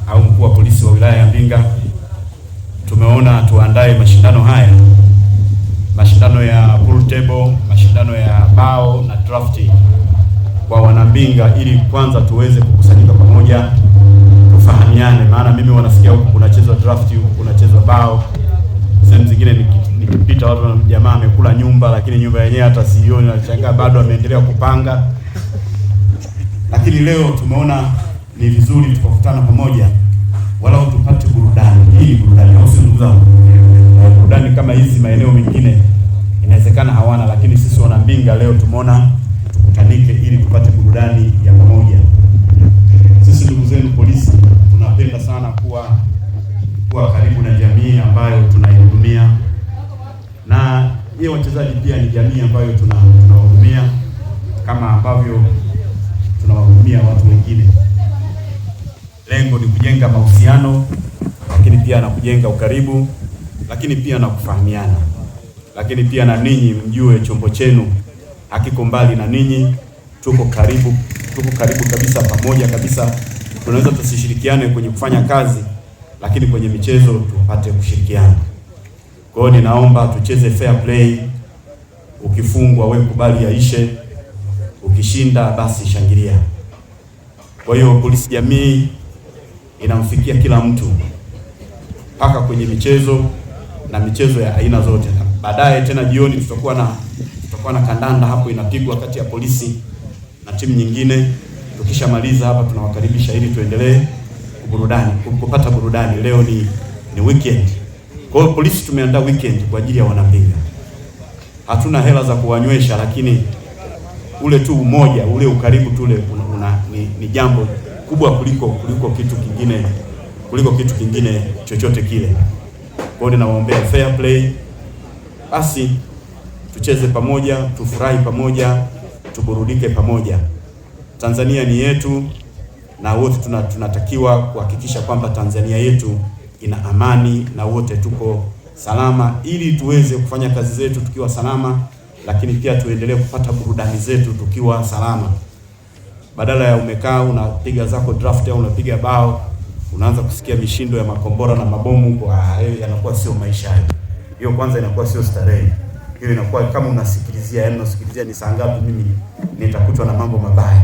au mkuu wa polisi wa wilaya ya Mbinga, tumeona tuandae mashindano haya, mashindano ya pool table, mashindano ya bao na drafti kwa wanambinga, ili kwanza tuweze kukusanyika pamoja, tufahamiane. Maana mimi wanasikia huku kunachezwa drafti, huku kunachezwa bao, sehemu zingine nikipita watu na jamaa amekula nyumba, lakini nyumba yenyewe hata sioni, nashangaa bado ameendelea kupanga. Lakini leo tumeona ni vizuri tukakutana pamoja, walau tupate burudani. Hii ni burudani, au si ndugu zangu? Burudani kama hizi maeneo mengine inawezekana hawana, lakini sisi wanambinga leo tumeona tukutanike ili tupate burudani ya pamoja. Sisi ndugu zenu polisi tunapenda sana kuwa karibu na jamii ambayo tunaihudumia, na yeye wachezaji pia ni jamii ambayo tunawahudumia kama ambavyo tunawahudumia watu wengine. Lengo ni kujenga mahusiano, lakini pia na kujenga ukaribu, lakini pia na kufahamiana, lakini pia na ninyi mjue chombo chenu hakiko mbali na ninyi, tuko karibu kabisa, pamoja kabisa. Tunaweza tusishirikiane kwenye kufanya kazi, lakini kwenye michezo tupate kushirikiana. Kwa hiyo ninaomba tucheze fair play. Ukifungwa wewe kubali yaishe, ukishinda basi shangilia. Kwa hiyo polisi jamii inamfikia kila mtu, mpaka kwenye michezo na michezo ya aina zote. Baadaye tena jioni tutakuwa na kandanda hapo inapigwa kati ya polisi na timu nyingine. Tukishamaliza hapa tunawakaribisha ili tuendelee kupata burudani. Leo ni weekend. Kwa hiyo polisi tumeandaa weekend kwa ajili ya wanambinga. Hatuna hela za kuwanywesha, lakini ule tu umoja, ule ukaribu tule ni jambo kubwa kuliko kitu kingine chochote kile. Kwa hiyo ninawaombea fair play. Basi tucheze pamoja, tufurahi pamoja, tuburudike pamoja. Tanzania ni yetu, na wote tunatakiwa kuhakikisha kwamba Tanzania yetu ina amani na wote tuko salama, ili tuweze kufanya kazi zetu tukiwa salama, lakini pia tuendelee kupata burudani zetu tukiwa salama. Badala ya umekaa unapiga zako draft au unapiga bao, unaanza kusikia mishindo ya makombora na mabomu, hayo yanakuwa sio maisha hayo. Hiyo kwanza inakuwa sio starehe. Hiyo inakuwa kama unasikilizia ni saa ngapi mimi nitakutwa na mambo mabaya.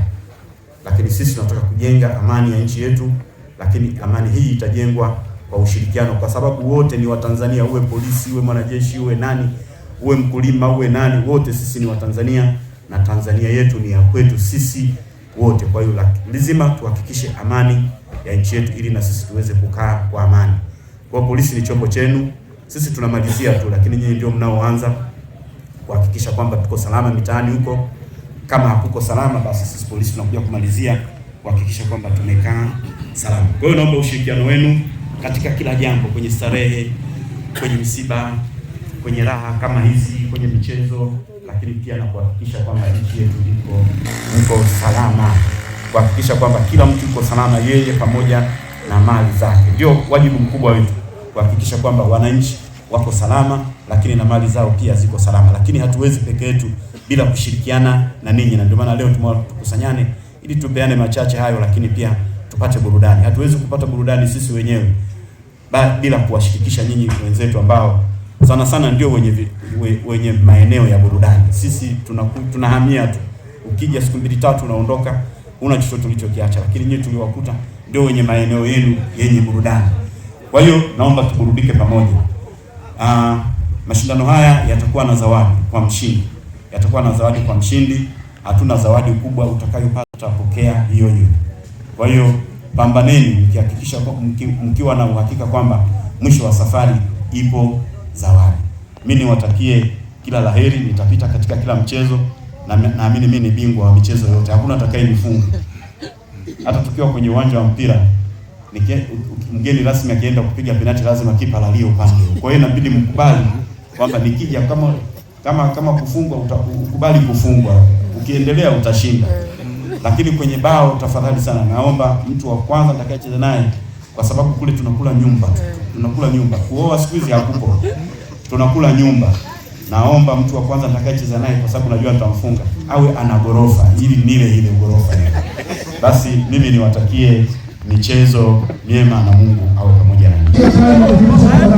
Lakini sisi tunataka kujenga amani ya nchi yetu, lakini amani hii itajengwa kwa ushirikiano, kwa sababu wote ni Watanzania. Uwe polisi, uwe mwanajeshi, uwe nani, uwe mkulima, uwe nani, wote sisi ni Watanzania, na Tanzania yetu ni ya kwetu sisi wote. Kwa hiyo lazima tuhakikishe amani ya nchi yetu ili na sisi tuweze kukaa kwa amani. Kwa polisi ni chombo chenu, sisi tunamalizia tu, lakini nyinyi ndio mnaoanza kuhakikisha kwamba tuko salama mitaani huko. Kama hakuko salama, basi sisi polisi tunakuja kumalizia kuhakikisha kwamba tumekaa salama. Kwa hiyo naomba ushirikiano wenu katika kila jambo, kwenye starehe, kwenye msiba, kwenye raha kama hizi, kwenye michezo, lakini pia na kuhakikisha kwamba nchi yetu iko salama, kuhakikisha kwamba kila mtu yuko salama, yeye pamoja na mali zake. Ndio wajibu mkubwa wetu, kuhakikisha kwamba wananchi wako salama, lakini na mali zao pia ziko salama. Lakini hatuwezi peke yetu bila kushirikiana na ninyi, na ndio maana leo tukusanyane ili tupeane machache hayo, lakini pia tupate burudani. Hatuwezi kupata burudani sisi wenyewe bila kuwashirikisha nyinyi wenzetu ambao sana ndio wenye maeneo ya burudani. Sisi tunahamia tu, ukija siku 2-3 unaondoka, una chochote ulichokiacha, lakini nyinyi tuliwakuta ndio wenye maeneo yenu yenye burudani. Kwa hiyo naomba tuburudike pamoja. Mashindano haya yatakuwa na zawadi kwa mshindi. Hatuna zawadi kubwa, utakayopata utapokea hiyo. Kwa hiyo pambaneni mkihakikisha mkiwa na uhakika kwamba mwisho wa safari ipo zawadi. Mimi niwatakie kila laheri, nitapita katika kila mchezo, na naamini mimi ni bingwa wa michezo yote. Hakuna atakayenifunga. Hata tukiwa kwenye uwanja wa mpira, mgeni rasmi akienda kupiga penalti lazima kipa lalie upande. Kwa hiyo inabidi mkubali kwamba nikija kama kufungwa ukubali kufungwa, ukiendelea utashinda. Lakini kwenye bao tafadhali sana, naomba mtu wa kwanza atakayecheza naye, kwa sababu kule tunakula nyumba. Kuoa siku hizi hakupo. Tunakula nyumba. Naomba mtu wa kwanza atakayecheza naye, kwa sababu najua nitamfunga, awe ana gorofa ili nile ile gorofa. Basi mimi niwatakie michezo myema na Mungu awe pamoja na nyinyi.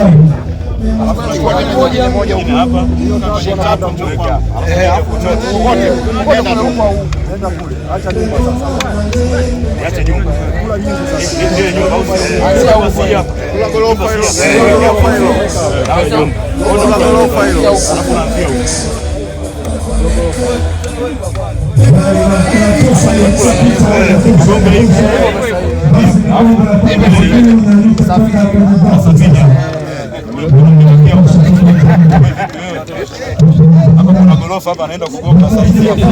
Hapa kuna gorofa hapa anaenda kugonga sasa hivi.